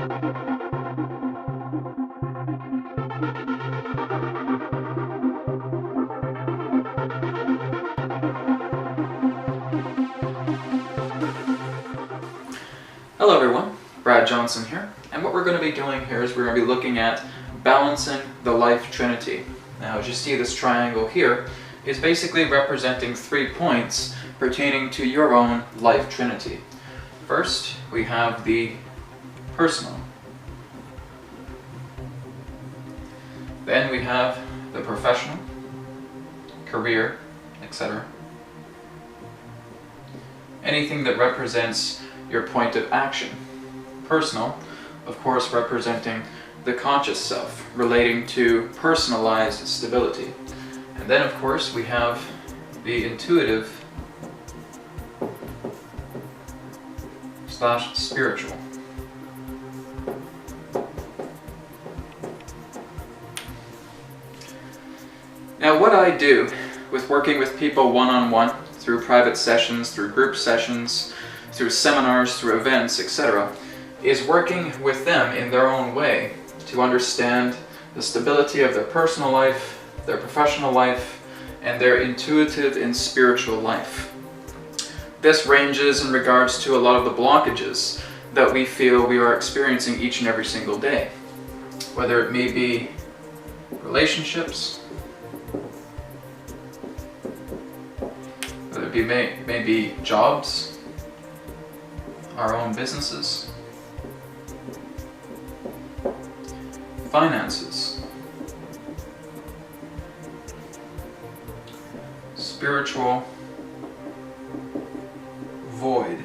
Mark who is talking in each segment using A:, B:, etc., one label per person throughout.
A: Hello everyone, Brad Johnson here, and what we're going to be doing here is we're going to be looking at balancing the life trinity. Now as you see, this triangle here is basically representing 3 points pertaining to your own life trinity. First, we have the personal. Then we have the professional, career, etc. Anything that represents your point of action. Personal, of course, representing the conscious self, relating to personalized stability. And then, of course, we have the intuitive / spiritual. Now, what I do with working with people one-on-one, through private sessions, through group sessions, through seminars, through events, etc., is working with them in their own way to understand the stability of their personal life, their professional life, and their intuitive and spiritual life. This ranges in regards to a lot of the blockages that we feel we are experiencing each and every single day, whether it may be relationships, whether it be maybe jobs, our own businesses, finances, spiritual void.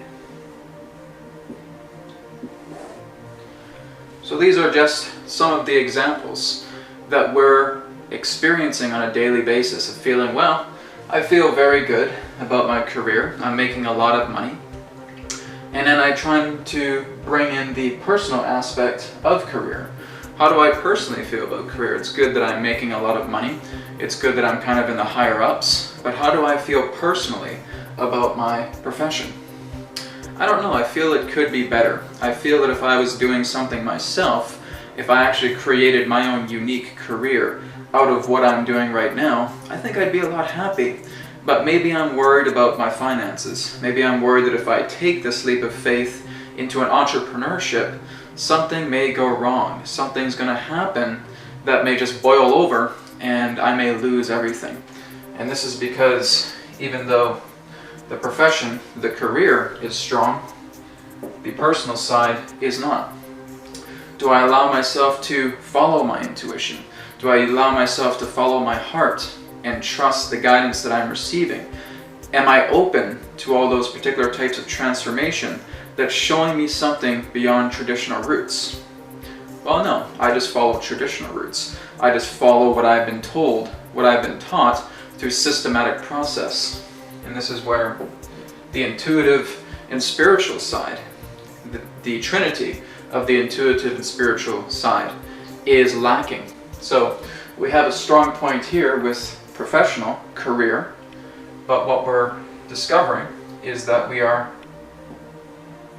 A: So these are just some of the examples that we're experiencing on a daily basis of feeling, well, I feel very good about my career, I'm making a lot of money. And then I try to bring in the personal aspect of career. How do I personally feel about career? It's good that I'm making a lot of money. It's good that I'm kind of in the higher ups. But how do I feel personally about my profession? I don't know. I feel it could be better. I feel that if I was doing something myself, if I actually created my own unique career out of what I'm doing right now, I think I'd be a lot happy. But maybe I'm worried about my finances. Maybe I'm worried that if I take this leap of faith into an entrepreneurship, something may go wrong. Something's going to happen that may just boil over and I may lose everything. And this is because even though the profession, the career is strong, the personal side is not. Do I allow myself to follow my intuition? Do I allow myself to follow my heart and trust the guidance that I'm receiving? Am I open to all those particular types of transformation that's showing me something beyond traditional roots? Well, no, I just follow traditional roots. I just follow what I've been told, what I've been taught through systematic process. And this is where the intuitive and spiritual side, the trinity of the intuitive and spiritual side, is lacking. So we have a strong point here with professional career, but what we're discovering is that we are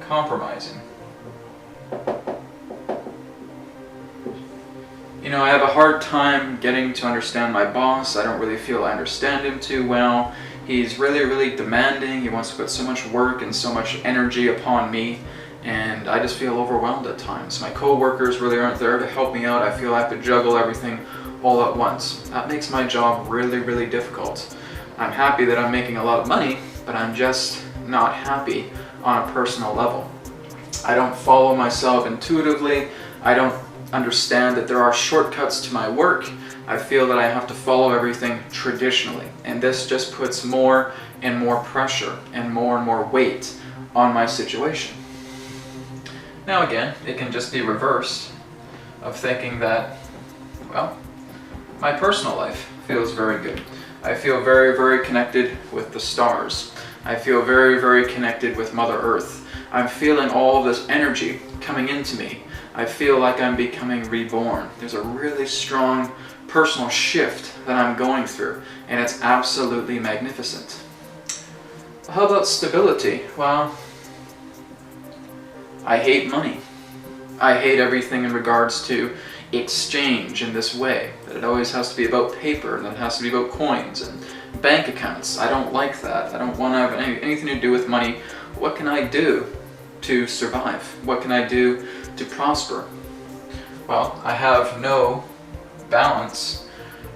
A: compromising. You know, I have a hard time getting to understand my boss. I don't really feel I understand him too well. He's really demanding. He wants to put so much work and so much energy upon me, and I just feel overwhelmed at times. My co-workers really aren't there to help me out. I feel I have to juggle everything all at once. That makes my job really difficult. I'm happy that I'm making a lot of money, but I'm just not happy on a personal level. I don't follow myself intuitively. I don't understand that there are shortcuts to my work. I feel that I have to follow everything traditionally, and this just puts more and more pressure and more weight on my situation. Now again, it can just be reversed of thinking that, well, my personal life feels very good. I feel very connected with the stars. I feel very connected with Mother Earth. I'm feeling all this energy coming into me. I feel like I'm becoming reborn. There's a really strong personal shift that I'm going through, and it's absolutely magnificent. How about stability? Well, I hate money. I hate everything in regards to exchange in this way, that it always has to be about paper, and that it has to be about coins and bank accounts. I don't like that. I don't want to have anything to do with money. What can I do to survive? What can I do to prosper? Well, I have no balance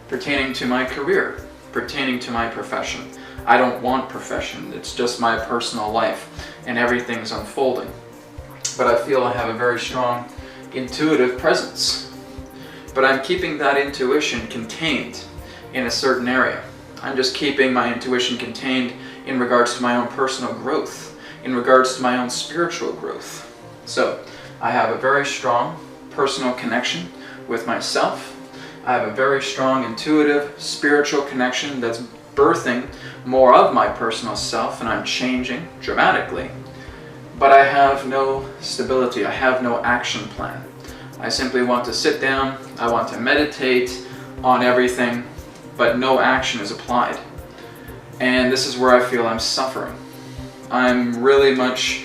A: pertaining to my career, pertaining to my profession. I don't want profession. It's just my personal life, and everything's unfolding. But I feel I have a very strong intuitive presence. But I'm keeping that intuition contained in a certain area. I'm just keeping my intuition contained in regards to my own personal growth, in regards to my own spiritual growth. So I have a very strong personal connection with myself. I have a very strong intuitive spiritual connection that's birthing more of my personal self, and I'm changing dramatically. But I have no stability. I have no action plan. I simply want to sit down, I want to meditate on everything, but no action is applied. And this is where I feel I'm suffering. I'm really much,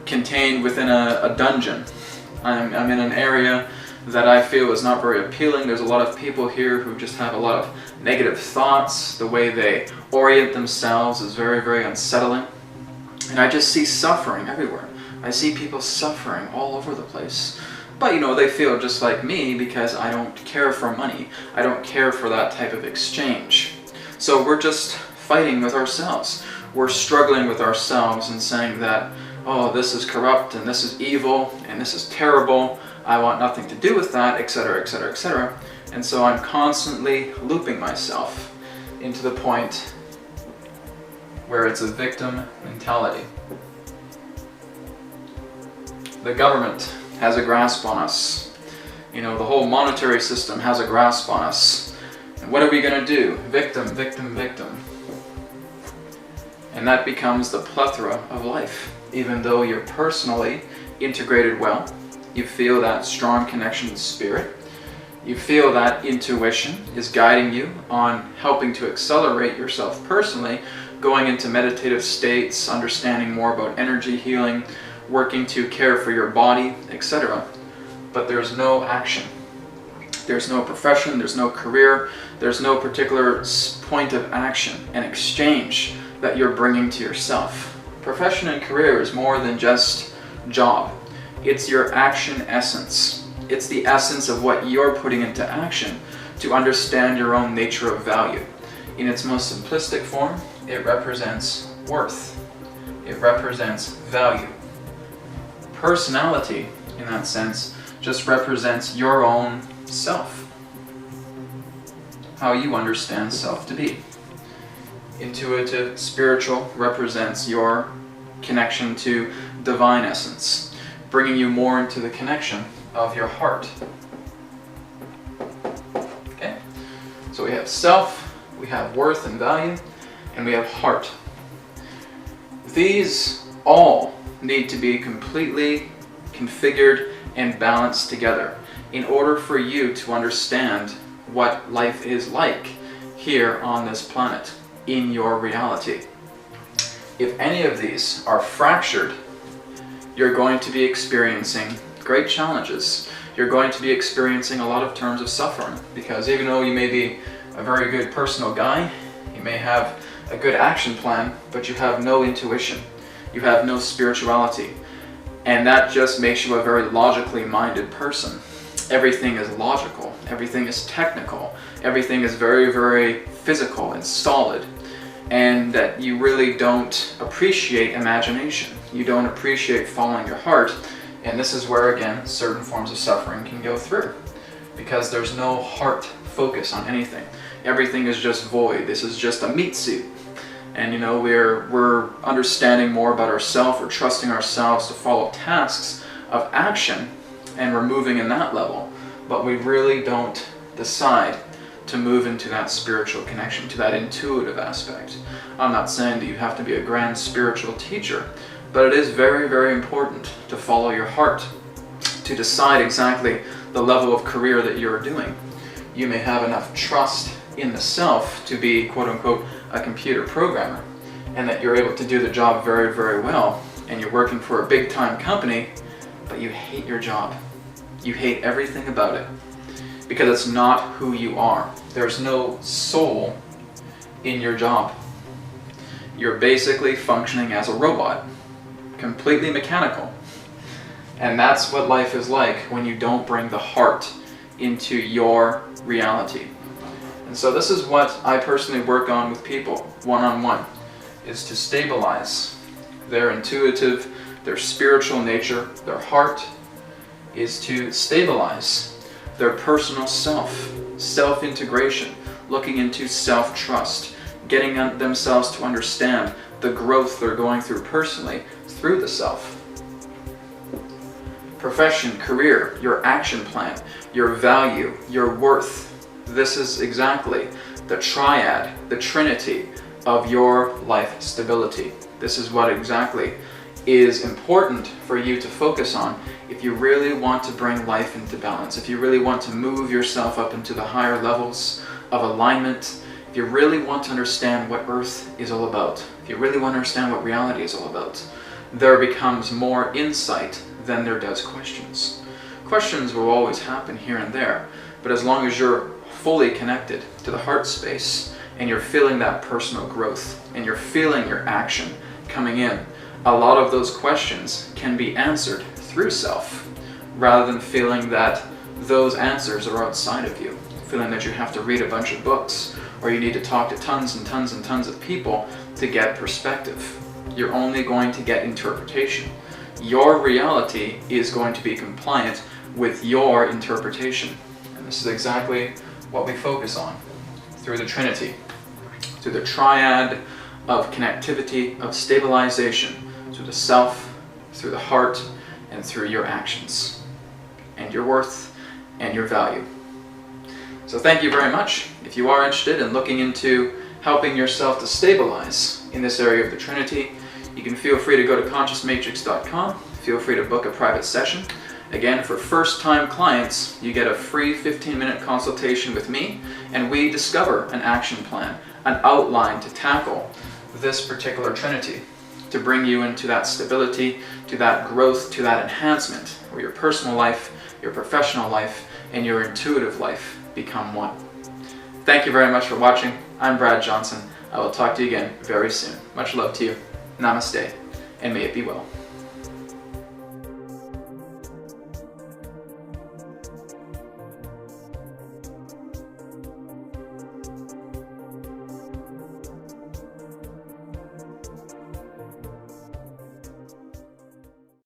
A: contained within a dungeon. I'm in an area that I feel is not very appealing. There's a lot of people here who just have a lot of negative thoughts. The way they orient themselves is very, very unsettling. And I just see suffering everywhere. I see people suffering all over the place. But they feel just like me because I don't care for money. I don't care for that type of exchange. So we're just fighting with ourselves. We're struggling with ourselves and saying that, oh, this is corrupt and this is evil and this is terrible. I want nothing to do with that, etc., etc., etc. And so I'm constantly looping myself into the point where it's a victim mentality. The government has a grasp on us. The whole monetary system has a grasp on us. And what are we going to do? Victim, victim, victim. And that becomes the plethora of life. Even though you're personally integrated well, you feel that strong connection to spirit, you feel that intuition is guiding you on helping to accelerate yourself personally, going into meditative states, understanding more about energy healing, working to care for your body, etc. But there's no action. There's no profession, there's no career, there's no particular point of action and exchange that you're bringing to yourself. Profession and career is more than just job. It's your action essence. It's the essence of what you're putting into action to understand your own nature of value. In its most simplistic form, it represents worth. It represents value. Personality, in that sense, just represents your own self. How you understand self to be. Intuitive, spiritual represents your connection to divine essence, bringing you more into the connection of your heart. Okay? So we have self, we have worth and value, and we have heart. These all need to be completely configured and balanced together in order for you to understand what life is like here on this planet, in your reality. If any of these are fractured, you're going to be experiencing great challenges. You're going to be experiencing a lot of terms of suffering, because even though you may be a very good personal guy, you may have a good action plan, but you have no intuition. You have no spirituality. And that just makes you a very logically minded person. Everything is logical. Everything is technical. Everything is very, very physical and solid. And that you really don't appreciate imagination. You don't appreciate following your heart. And this is where, again, certain forms of suffering can go through. Because there's no heart focus on anything. Everything is just void. This is just a meat suit. And we're understanding more about ourselves, we're trusting ourselves to follow tasks of action, and we're moving in that level. But we really don't decide to move into that spiritual connection, to that intuitive aspect. I'm not saying that you have to be a grand spiritual teacher, but it is very, very important to follow your heart, to decide exactly the level of career that you're doing. You may have enough trust in the self to be, quote-unquote, a computer programmer, and that you're able to do the job very, very well, and you're working for a big-time company, but you hate your job. You hate everything about it because it's not who you are. There's no soul in your job. You're basically functioning as a robot, completely mechanical. And that's what life is like when you don't bring the heart into your reality. And so this is what I personally work on with people, one-on-one, is to stabilize their intuitive, their spiritual nature, their heart, is to stabilize their personal self-integration, looking into self-trust, getting themselves to understand the growth they're going through personally through the self. Profession, career, your action plan, your value, your worth. This is exactly the triad, the Trinity of your life stability. This is what exactly is important for you to focus on if you really want to bring life into balance, if you really want to move yourself up into the higher levels of alignment, if you really want to understand what Earth is all about, if you really want to understand what reality is all about, there becomes more insight than there does questions. Questions will always happen here and there, but as long as you're fully connected to the heart space and you're feeling that personal growth and you're feeling your action coming in, a lot of those questions can be answered through self rather than feeling that those answers are outside of you, feeling that you have to read a bunch of books or you need to talk to tons and tons and tons of people to get perspective. You're only going to get interpretation. Your reality is going to be compliant with your interpretation. And this is exactly what we focus on through the Trinity, through the triad of connectivity, of stabilization, through the self, through the heart, and through your actions, and your worth, and your value. So thank you very much. If you are interested in looking into helping yourself to stabilize in this area of the Trinity, you can feel free to go to consciousmatrix.com. Feel free to book a private session. Again, for first-time clients, you get a free 15-minute consultation with me, and we discover an action plan, an outline to tackle this particular Trinity, to bring you into that stability, to that growth, to that enhancement, where your personal life, your professional life, and your intuitive life become one. Thank you very much for watching. I'm Brad Johnson. I will talk to you again very soon. Much love to you. Namaste, and may it be well.